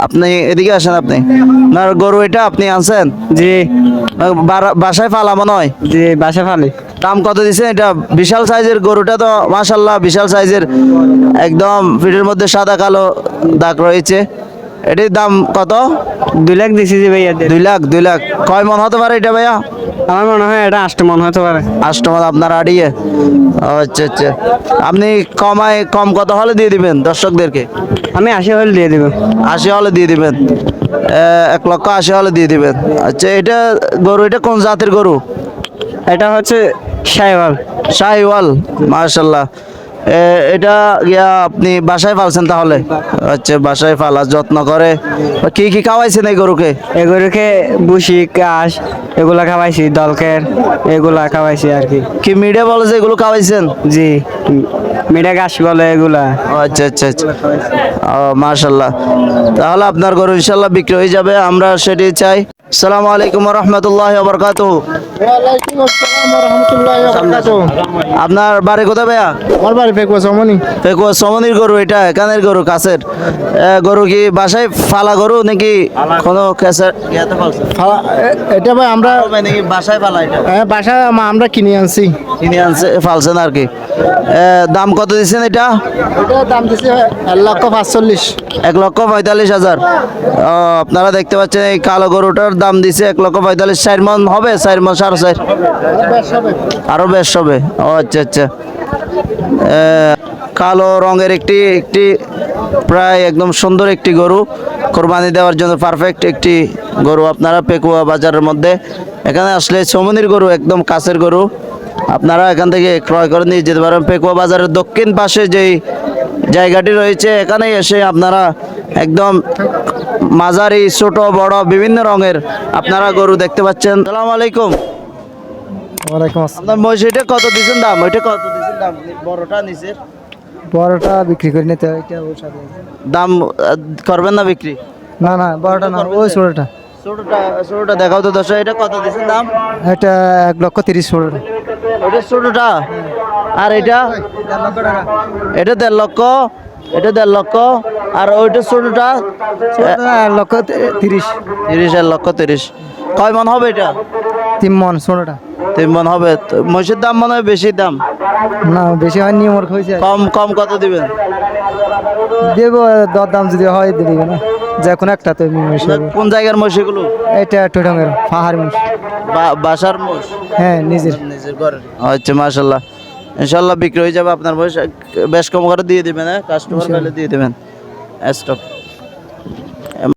আপনি এদিকে আসেন। আপনি না গরু এটা আপনি আনছেন? জি বাসায় ফালা মনে হয়। জি বাসা ফালি। দাম কত দিচ্ছেন এটা? বিশাল সাইজের গরুটা তো মাশাল্লাহ, বিশাল সাইজের, একদম পিঠের মধ্যে সাদা কালো দাগ রয়েছে। এটির দাম কত? 2 লাখ দিছি জি ভাইয়া। 2 লাখ। কয় মন হতে পারে এটা ভাইয়া? আমার মনে হয় এটা 8 মন হতে পারে। কাস্টমার আপনার আড়িয়ে? আচ্ছা আচ্ছা। আপনি কম কত হলে দিয়ে দিবেন দর্শকদেরকে? আমি 80 হলে দিয়ে দিব। 80 হলে দিয়ে দিবেন। 1,80,000 হলে দিয়ে দিবেন। আচ্ছা, এটা গরু, এটা কোন জাতের গরু? এটা হচ্ছে শাইওয়াল। শাহিওয়াল, মাশাল্লাহ। এটা আপনি বাসায় পালছেন তাহলে? আচ্ছা, বাসায় পালা, যত্ন করে। কি কি খাওয়াইছেন এই গরুকে? এগুলোকে বুসি ঘাস এগুলা খাওয়াইছি, দলকের এগুলা খাওয়াইছি আর কি। কি মিডিয়া বলে যে এগুলো খাওয়াইছেন? জি মিঠা ঘাস বলে এগুলা। ও আচ্ছা আচ্ছা আচ্ছা। ও মাশাল্লাহ। তাহলে আপনার গরু ইনশাল্লাহ বিক্রি হয়ে যাবে, আমরা সেটি চাই। আসসালামু আলাইকুম ওয়া রাহমাতুল্লাহি ওয়া বারাকাতুহু। ওয়ালাইকুম আসসালাম ওয়া রাহমাতুল্লাহি ওয়া বারাকাতুহু। আপনার বাড়ি কোথায় ভাইয়া? আমার বাড়ি পেকুয়া সমনি। পেকুয়া সমনির গরু, এটা কানের গরু, কাছের গরু। কি বাসায় ফালা গরু নাকি কোনো কেসের ইয়াতে পালছেন? এটা ভাই আমরা নাকি বাসায় ফালা? এটা বাসায় আমরা কিনে আনছি। কিনে আনছে ফালছেন আর কি। দাম কত দিচ্ছেন এটা? এটার দাম দিছে 1,45,000। 1,45,000। আপনারা দেখতে পাচ্ছেন এই কালো গরুটার দাম দিছে 1,45,000। 4 মন হবে? 4 মন, 4.5। আরো বেশ হবে। ও আচ্ছা আচ্ছা। কালো রঙের একটি প্রায় একদম সুন্দর একটি গরু, কোরবানি দেওয়ার জন্য পারফেক্ট একটি গরু। আপনারা পেকুয়া বাজারের মধ্যে এখানে আসলে সমনির গরু, একদম কাছের গরু, আপনারা এখান থেকে ক্রয় করে নিয়ে যেতে পারেন। পেকুয়া বাজারের দক্ষিণ পাশে যেই জায়গাটি রয়েছে, এখানে এসে আপনারা একদম মাঝারি, ছোট, বড় বিভিন্ন রঙের আপনারা গরু দেখতে পাচ্ছেন। আসসালামু আলাইকুম। ওয়ালাইকুম আসসালাম। আপনার মহিষটা কত দিচ্ছেন দাম? ওইটা কত দিচ্ছেন দাম? বড়টা নিচের বড়টা বিক্রি করে নিতে এটা ওর সাথে। দাম করবেন না বিক্রি? না না বড়টা না, ওই ছোটটা। ছোটটা দেখাও তো দর্শক, এটা কত দিচ্ছেন দাম? এটা 1,30,000 ছোটটা। ওটা ছোটটা। আর এটা? এটা 1.5 লক্ষ। এটা 1.5 লক্ষ। আর ওইটা ছোটটা? 1,30,000। 1,30,000। কয় মন হবে এটা? 3 মন ছোটটা। 3 মন হবে। তো মহিষের দাম মনে হয় বেশি দাম। না বেশি হয়নি, ওর হয়েছে। কম কত দিবেন? দেবো দর দাম যদি হয় দিবি না, যে কোনো একটা তো কোন জায়গার মহিষ এগুলো? এটা টুটঙ্গের পাহাড়ি মুষ। বাসার মহিষ? হ্যাঁ নিজের। নিজের ঘরের। আচ্ছা, মাশাল্লাহ। ইনশাল্লাহ বিক্রি হয়ে যাবে আপনার মহিষ। বেশ কম করে দিয়ে দিবেন, হ্যাঁ? কাস্টমার পেলে দিয়ে দিবেন। স্টক।